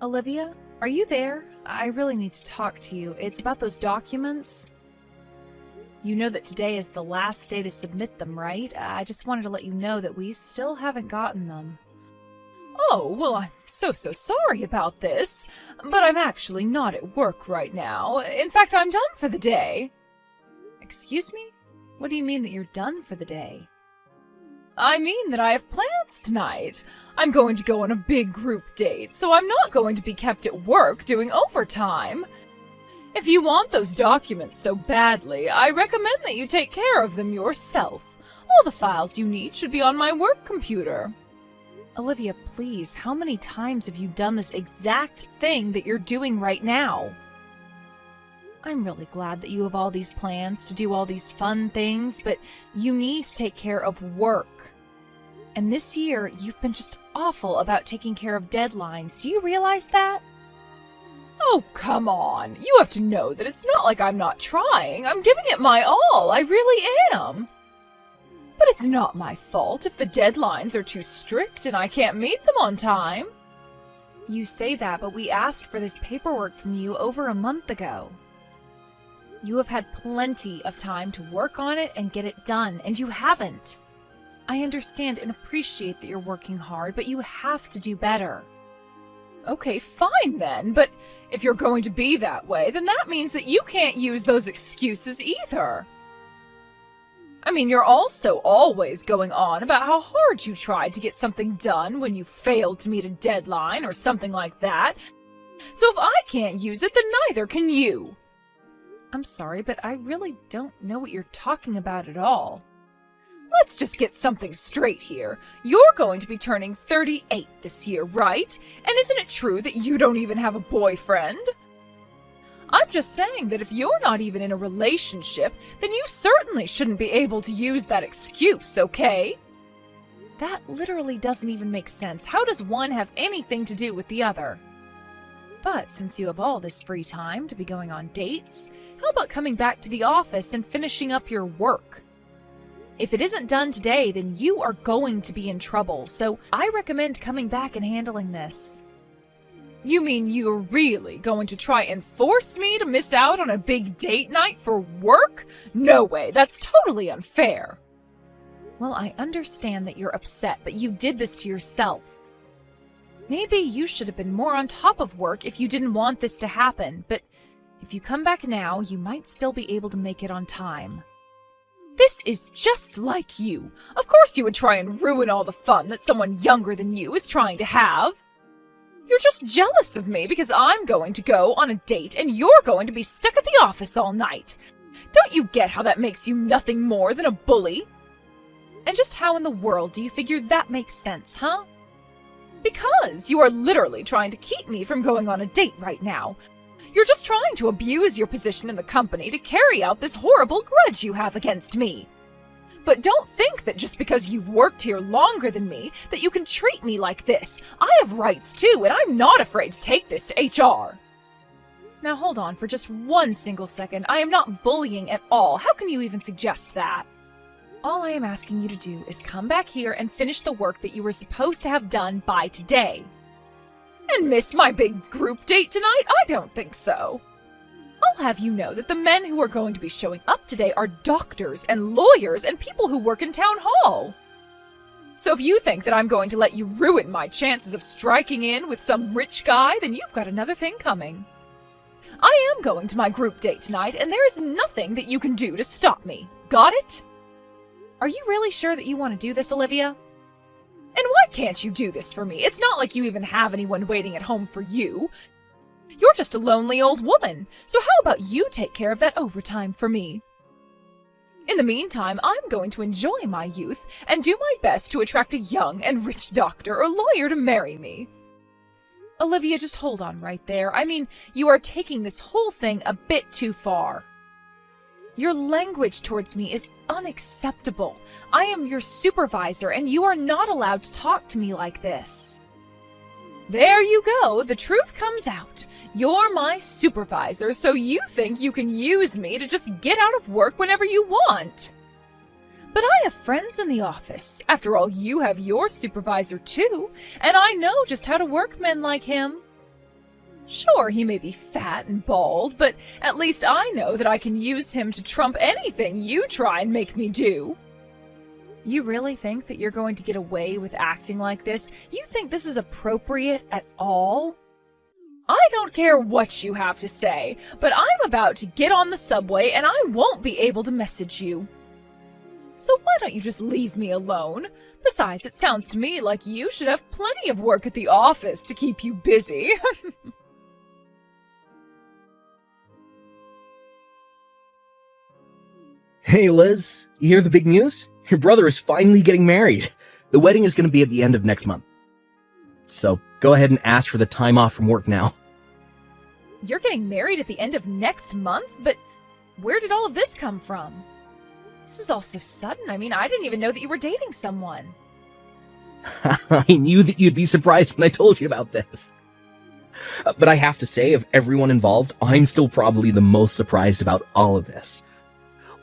Olivia, are you there? I really need to talk to you. It's about those documents. You know that today is the last day to submit them, right? I just wanted to let you know that we still haven't gotten them. Oh, well, I'm so sorry about this, but I'm actually not at work right now. In fact, I'm done for the day. Excuse me? What do you mean that you're done for the day? I mean that I have plans tonight. I'm going to go on a big group date, so I'm not going to be kept at work doing overtime. If you want those documents so badly, I recommend that you take care of them yourself. All the files you need should be on my work computer. Olivia, please, how many times have you done this exact thing that you're doing right now? I'm really glad that you have all these plans to do all these fun things, but you need to take care of work. And this year, you've been just awful about taking care of deadlines. Do you realize that? Oh, come on. You have to know that it's not like I'm not trying. I'm giving it my all. I really am. But it's not my fault if the deadlines are too strict and I can't meet them on time. You say that, but we asked for this paperwork from you over a month ago. You have had plenty of time to work on it and get it done, and you haven't. I understand and appreciate that you're working hard, but you have to do better. Okay, fine then, but if you're going to be that way, then that means that you can't use those excuses either. I mean, you're also always going on about how hard you tried to get something done when you failed to meet a deadline or something like that. So if I can't use it, then neither can you. I'm sorry, but I really don't know what you're talking about at all. Let's just get something straight here. You're going to be turning 38 this year, right? And isn't it true that you don't even have a boyfriend? I'm just saying that if you're not even in a relationship, then you certainly shouldn't be able to use that excuse, okay? That literally doesn't even make sense. How does one have anything to do with the other? But since you have all this free time to be going on dates, how about coming back to the office and finishing up your work? If it isn't done today, then you are going to be in trouble, so I recommend coming back and handling this. You mean you're really going to try and force me to miss out on a big date night for work? No way, that's totally unfair. Well, I understand that you're upset, but you did this to yourself. Maybe you should have been more on top of work if you didn't want this to happen, but if you come back now, you might still be able to make it on time. This is just like you. Of course you would try and ruin all the fun that someone younger than you is trying to have. You're just jealous of me because I'm going to go on a date and you're going to be stuck at the office all night. Don't you get how that makes you nothing more than a bully? And just how in the world do you figure that makes sense, huh? Because you are literally trying to keep me from going on a date right now. You're just trying to abuse your position in the company to carry out this horrible grudge you have against me. But don't think that just because you've worked here longer than me, that you can treat me like this. I have rights too, and I'm not afraid to take this to HR. Now hold on for just one single second. I am not bullying at all. How can you even suggest that? All I am asking you to do is come back here and finish the work that you were supposed to have done by today. And miss my big group date tonight? I don't think so. I'll have you know that the men who are going to be showing up today are doctors and lawyers and people who work in town hall. So if you think that I'm going to let you ruin my chances of striking in with some rich guy, then you've got another thing coming. I am going to my group date tonight, and there is nothing that you can do to stop me. Got it? Are you really sure that you want to do this, Olivia? And why can't you do this for me? It's not like you even have anyone waiting at home for you. You're just a lonely old woman, so how about you take care of that overtime for me? In the meantime, I'm going to enjoy my youth and do my best to attract a young and rich doctor or lawyer to marry me. Olivia, just hold on right there. I mean, you are taking this whole thing a bit too far. Your language towards me is unacceptable. I am your supervisor, and you are not allowed to talk to me like this. There you go, the truth comes out. You're my supervisor, so you think you can use me to just get out of work whenever you want. But I have friends in the office. After all, you have your supervisor too, and I know just how to work men like him. Sure, he may be fat and bald, but at least I know that I can use him to trump anything you try and make me do. You really think that you're going to get away with acting like this? You think this is appropriate at all? I don't care what you have to say, but I'm about to get on the subway and I won't be able to message you. So why don't you just leave me alone? Besides, it sounds to me like you should have plenty of work at the office to keep you busy. Hey Liz, you hear the big news? Your brother is finally getting married. The wedding is going to be at the end of next month. So go ahead and ask for the time off from work now. You're getting married at the end of next month? But where did all of this come from? This is all so sudden. I mean, I didn't even know that you were dating someone. I knew that you'd be surprised when I told you about this. But I have to say, of everyone involved, I'm still probably the most surprised about all of this.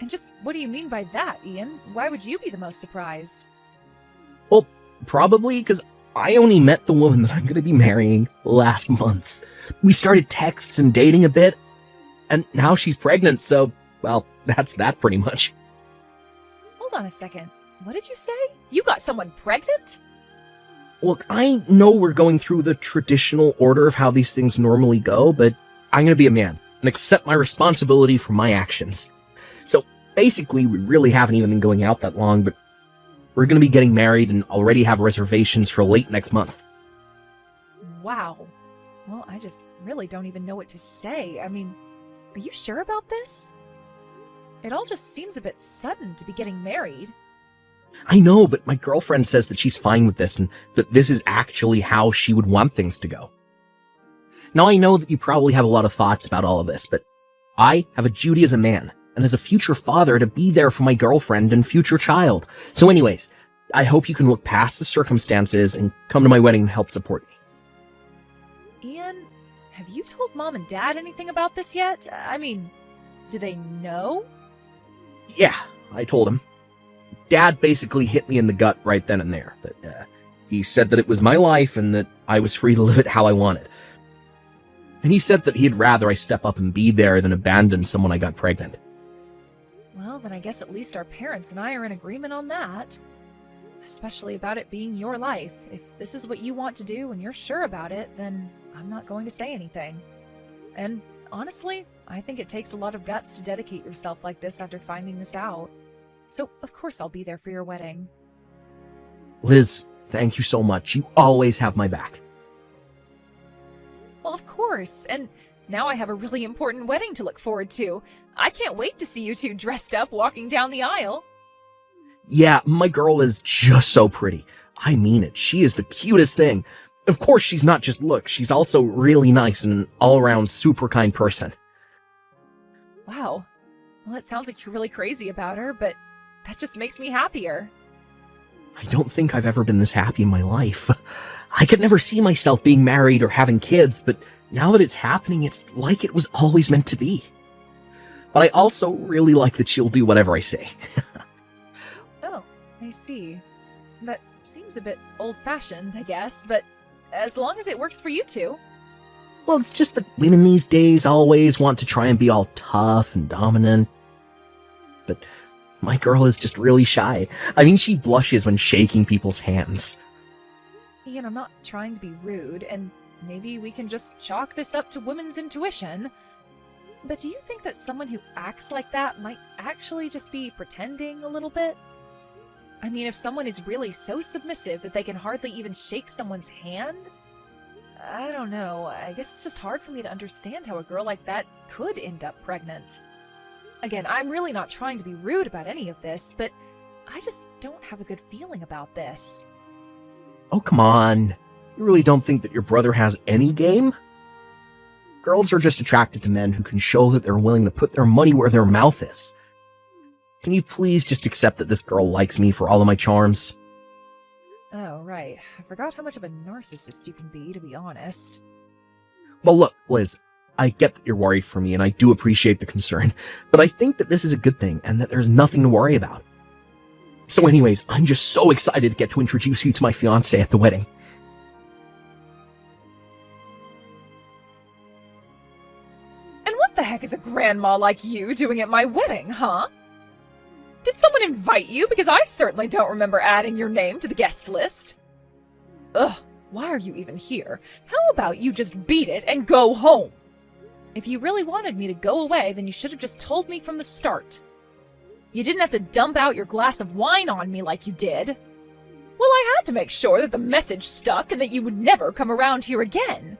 And just what do you mean by that, Ian? Why would you be the most surprised? Well, probably because I only met the woman that I'm going to be marrying last month. We started texts and dating a bit, and now she's pregnant, so, well, that's that pretty much. Hold on a second. What did you say? You got someone pregnant? Look, I know we're going through the traditional order of how these things normally go, but I'm going to be a man and accept my responsibility for my actions. So basically, we really haven't even been going out that long, but we're going to be getting married and already have reservations for late next month. Wow. Well, I just really don't even know what to say. I mean, are you sure about this? It all just seems a bit sudden to be getting married. I know, but my girlfriend says that she's fine with this and that this is actually how she would want things to go. Now, I know that you probably have a lot of thoughts about all of this, but I have a duty as a man and as a future father to be there for my girlfriend and future child. So anyways, I hope you can look past the circumstances and come to my wedding and help support me. Ian, have you told Mom and Dad anything about this yet? I mean, do they know? Yeah, I told him. Dad basically hit me in the gut right then and there, but he said that it was my life and that I was free to live it how I wanted. And he said that he'd rather I step up and be there than abandon someone I got pregnant. Well, then I guess at least our parents and I are in agreement on that. Especially about it being your life. If this is what you want to do and you're sure about it, then I'm not going to say anything. And honestly, I think it takes a lot of guts to dedicate yourself like this after finding this out. So, of course I'll be there for your wedding. Liz, thank you so much. You always have my back. Well, of course. And now I have a really important wedding to look forward to. I can't wait to see you two dressed up walking down the aisle. Yeah, my girl is just so pretty. I mean it. She is the cutest thing. Of course, she's not just looks. She's also really nice and an all-around super kind person. Wow. Well, it sounds like you're really crazy about her, but that just makes me happier. I don't think I've ever been this happy in my life. I could never see myself being married or having kids, but now that it's happening, it's like it was always meant to be. But I also really like that she'll do whatever I say. Oh, I see. That seems a bit old-fashioned, I guess, but as long as it works for you two. Well, it's just that women these days always want to try and be all tough and dominant. But my girl is just really shy. I mean, she blushes when shaking people's hands. Ian, I'm not trying to be rude, and maybe we can just chalk this up to women's intuition. But do you think that someone who acts like that might actually just be pretending a little bit? I mean, if someone is really so submissive that they can hardly even shake someone's hand? I don't know. I guess it's just hard for me to understand how a girl like that could end up pregnant. Again, I'm really not trying to be rude about any of this, but I just don't have a good feeling about this. Oh, come on. You really don't think that your brother has any game? Girls are just attracted to men who can show that they're willing to put their money where their mouth is. Can you please just accept that this girl likes me for all of my charms? Oh, right. I forgot how much of a narcissist you can be, to be honest. Well, look, Liz, I get that you're worried for me, and I do appreciate the concern, but I think that this is a good thing, and that there's nothing to worry about. So anyways, I'm just so excited to get to introduce you to my fiancé at the wedding. what the heck is a grandma like you doing at my wedding, huh? Did someone invite you? Because I certainly don't remember adding your name to the guest list. Ugh, why are you even here? How about you just beat it and go home? If you really wanted me to go away, then you should have just told me from the start. You didn't have to dump out your glass of wine on me like you did. Well, I had to make sure that the message stuck and that you would never come around here again.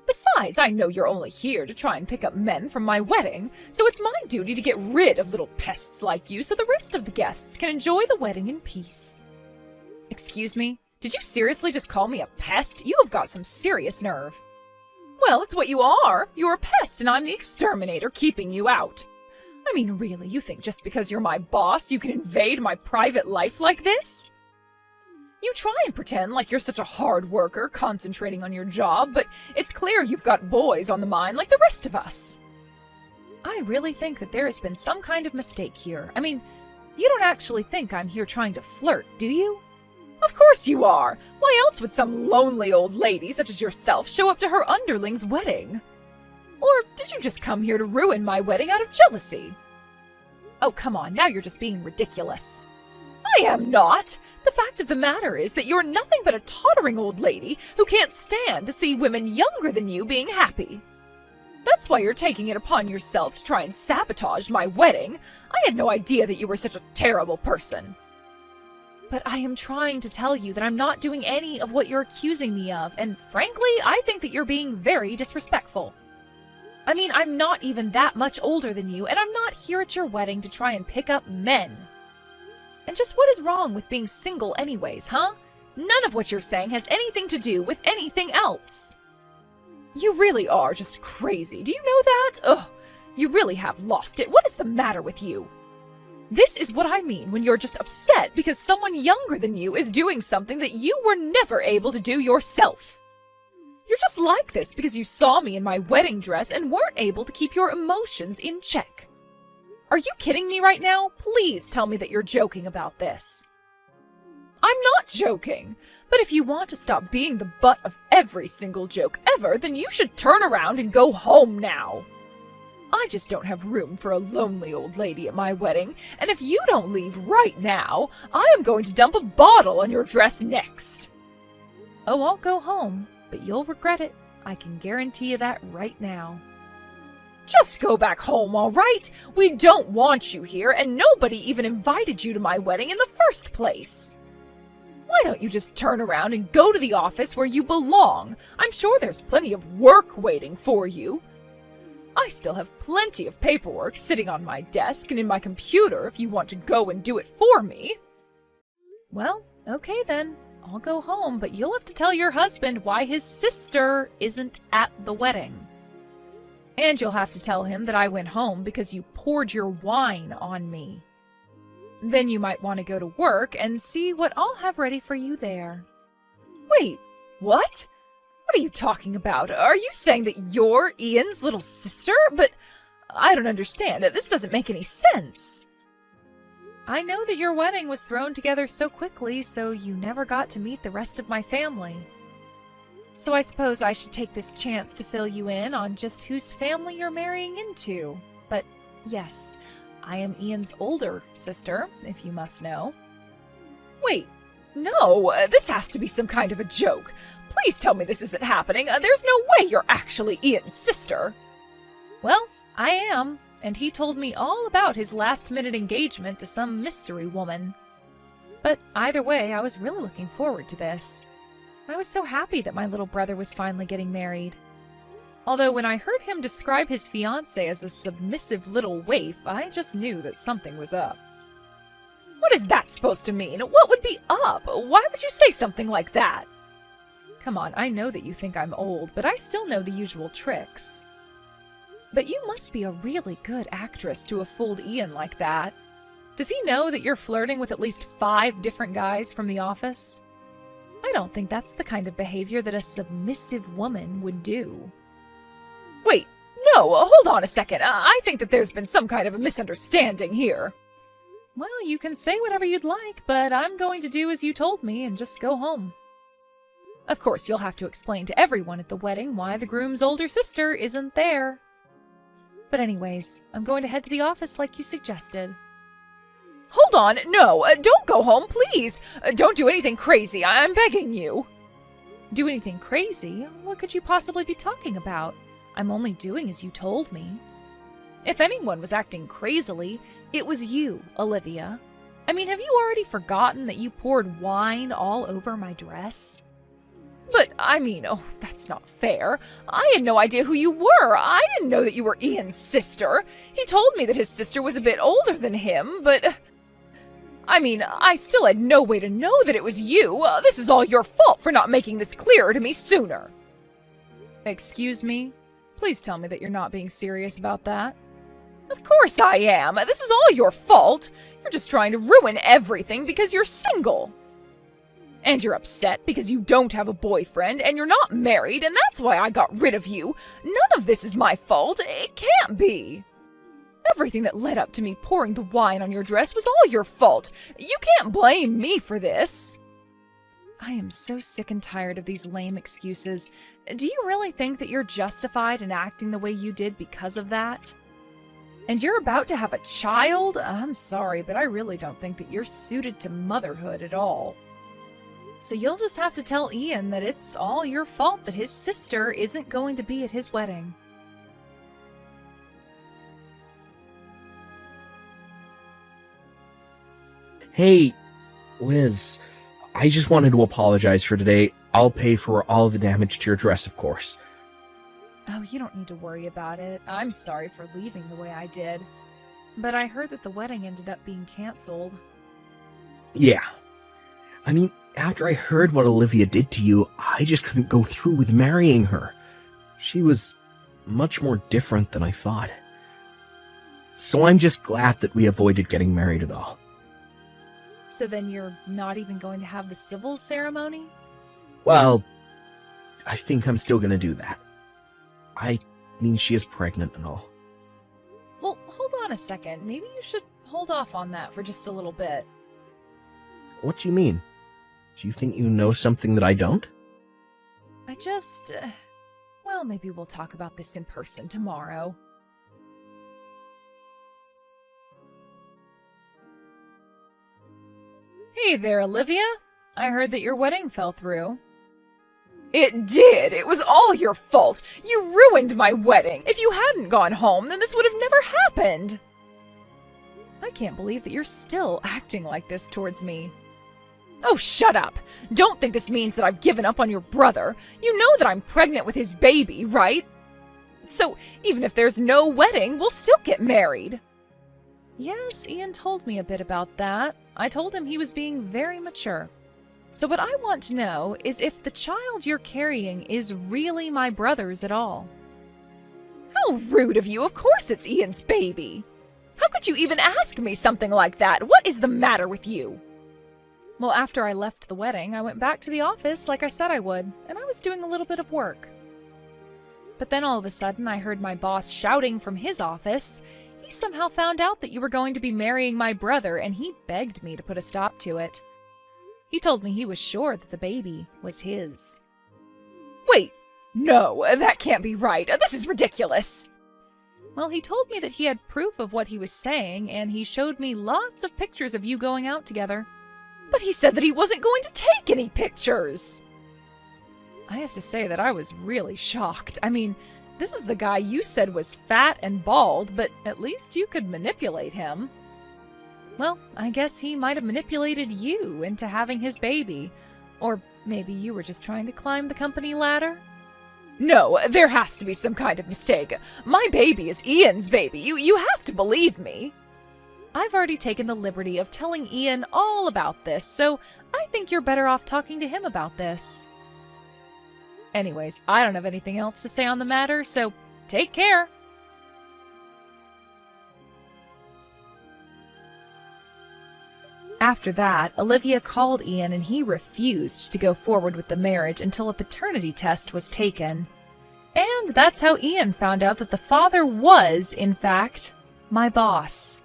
Besides, I know you're only here to try and pick up men from my wedding, so it's my duty to get rid of little pests like you so the rest of the guests can enjoy the wedding in peace. Excuse me? Did you seriously just call me a pest? You have got some serious nerve. Well, it's what you are. You're a pest and I'm the exterminator keeping you out. I mean, really, you think just because you're my boss, you can invade my private life like this? You try and pretend like you're such a hard worker, concentrating on your job, but it's clear you've got boys on the mind like the rest of us. I really think that there has been some kind of mistake here. I mean, you don't actually think I'm here trying to flirt, do you? Of course you are! Why else would some lonely old lady such as yourself show up to her underling's wedding? Or did you just come here to ruin my wedding out of jealousy? Oh, come on, now you're just being ridiculous. I am not! The fact of the matter is that you're nothing but a tottering old lady who can't stand to see women younger than you being happy. That's why you're taking it upon yourself to try and sabotage my wedding. I had no idea that you were such a terrible person. But I am trying to tell you that I'm not doing any of what you're accusing me of, and frankly, I think that you're being very disrespectful. I mean, I'm not even that much older than you, and I'm not here at your wedding to try and pick up men. And just what is wrong with being single anyways, huh? None of what you're saying has anything to do with anything else. You really are just crazy. Do you know that? Ugh, you really have lost it. What is the matter with you? This is what I mean when you're just upset because someone younger than you is doing something that you were never able to do yourself. You're just like this because you saw me in my wedding dress and weren't able to keep your emotions in check. Are you kidding me right now? Please tell me that you're joking about this. I'm not joking, but if you want to stop being the butt of every single joke ever, then you should turn around and go home now. I just don't have room for a lonely old lady at my wedding, and if you don't leave right now, I am going to dump a bottle on your dress next. Oh, I'll go home, but you'll regret it. I can guarantee you that right now. Just go back home, all right? We don't want you here, and nobody even invited you to my wedding in the first place. Why don't you just turn around and go to the office where you belong? I'm sure there's plenty of work waiting for you. I still have plenty of paperwork sitting on my desk and in my computer if you want to go and do it for me. Well, okay then. I'll go home, but you'll have to tell your husband why his sister isn't at the wedding. And you'll have to tell him that I went home because you poured your wine on me. Then you might want to go to work and see what I'll have ready for you there. Wait, what? What are you talking about? Are you saying that you're Ian's little sister? But I don't understand. This doesn't make any sense. I know that your wedding was thrown together so quickly, so you never got to meet the rest of my family. So I suppose I should take this chance to fill you in on just whose family you're marrying into. But yes, I am Ian's older sister, if you must know. Wait, no, this has to be some kind of a joke. Please tell me this isn't happening. There's no way you're actually Ian's sister. Well, I am, and he told me all about his last-minute engagement to some mystery woman. But either way, I was really looking forward to this. I was so happy that my little brother was finally getting married. Although when I heard him describe his fiancée as a submissive little waif, I just knew that something was up. What is that supposed to mean? What would be up? Why would you say something like that? Come on, I know that you think I'm old, but I still know the usual tricks. But you must be a really good actress to have fooled Ian like that. Does he know that you're flirting with at least 5 different guys from the office? I don't think that's the kind of behavior that a submissive woman would do. Wait, no, hold on a second. I think that there's been some kind of a misunderstanding here. Well, you can say whatever you'd like, but I'm going to do as you told me and just go home. Of course, you'll have to explain to everyone at the wedding why the groom's older sister isn't there. But anyways, I'm going to head to the office like you suggested. Hold on, no, don't go home, please. Don't do anything crazy, I'm begging you. Do anything crazy? What could you possibly be talking about? I'm only doing as you told me. If anyone was acting crazily, it was you, Olivia. I mean, have you already forgotten that you poured wine all over my dress? But, I mean, oh, that's not fair. I had no idea who you were. I didn't know that you were Ian's sister. He told me that his sister was a bit older than him, but... I mean, I still had no way to know that it was you. This is all your fault for not making this clearer to me sooner. Excuse me? Please tell me that you're not being serious about that. Of course I am. This is all your fault. You're just trying to ruin everything because you're single. And you're upset because you don't have a boyfriend and you're not married, and that's why I got rid of you. None of this is my fault. It can't be. Everything that led up to me pouring the wine on your dress was all your fault. You can't blame me for this. I am so sick and tired of these lame excuses. Do you really think that you're justified in acting the way you did because of that? And you're about to have a child? I'm sorry, but I really don't think that you're suited to motherhood at all. So you'll just have to tell Ian that it's all your fault that his sister isn't going to be at his wedding. Hey, Liz, I just wanted to apologize for today. I'll pay for all the damage to your dress, of course. Oh, you don't need to worry about it. I'm sorry for leaving the way I did. But I heard that the wedding ended up being canceled. Yeah. I mean, after I heard what Olivia did to you, I just couldn't go through with marrying her. She was much more different than I thought. So I'm just glad that we avoided getting married at all. So then you're not even going to have the civil ceremony? Well, I think I'm still gonna do that. I mean, she is pregnant and all. Well, hold on a second. Maybe you should hold off on that for just a little bit. What do you mean? Do you think you know something that I don't? I just... well, maybe we'll talk about this in person tomorrow. Hey there, Olivia. I heard that your wedding fell through. It did. It was all your fault. You ruined my wedding. If you hadn't gone home, then this would have never happened. I can't believe that you're still acting like this towards me. Oh, shut up. Don't think this means that I've given up on your brother. You know that I'm pregnant with his baby, right? So even if there's no wedding, we'll still get married. Yes, Ian told me a bit about that. I told him he was being very mature. So what I want to know is if the child you're carrying is really my brother's at all. How rude of you! Of course it's Ian's baby! How could you even ask me something like that? What is the matter with you? Well, after I left the wedding, I went back to the office like I said I would, and I was doing a little bit of work. But then all of a sudden I heard my boss shouting from his office. He somehow found out that you were going to be marrying my brother, and he begged me to put a stop to it. He told me he was sure that the baby was his. Wait, no, that can't be right. This is ridiculous. Well, he told me that he had proof of what he was saying, and he showed me lots of pictures of you going out together. But he said that he wasn't going to take any pictures. I have to say that I was really shocked. I mean, this is the guy you said was fat and bald, but at least you could manipulate him. Well, I guess he might have manipulated you into having his baby. Or maybe you were just trying to climb the company ladder? No, there has to be some kind of mistake. My baby is Ian's baby. You have to believe me. I've already taken the liberty of telling Ian all about this, so I think you're better off talking to him about this. Anyways, I don't have anything else to say on the matter, so take care. After that, Olivia called Ian and he refused to go forward with the marriage until a paternity test was taken. And that's how Ian found out that the father was, in fact, my boss.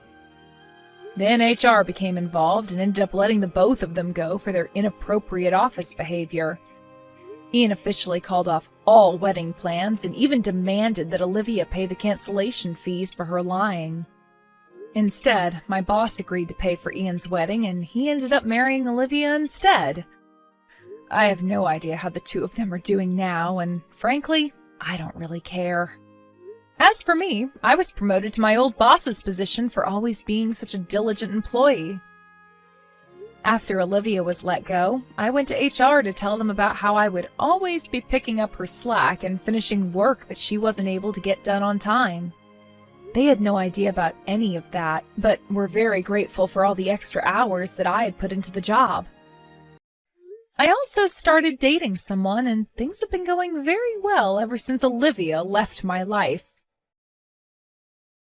Then HR became involved and ended up letting the both of them go for their inappropriate office behavior. Ian officially called off all wedding plans and even demanded that Olivia pay the cancellation fees for her lying. Instead, my boss agreed to pay for Ian's wedding, and he ended up marrying Olivia instead. I have no idea how the two of them are doing now, and frankly, I don't really care. As for me, I was promoted to my old boss's position for always being such a diligent employee. After Olivia was let go, I went to HR to tell them about how I would always be picking up her slack and finishing work that she wasn't able to get done on time. They had no idea about any of that, but were very grateful for all the extra hours that I had put into the job. I also started dating someone, and things have been going very well ever since Olivia left my life.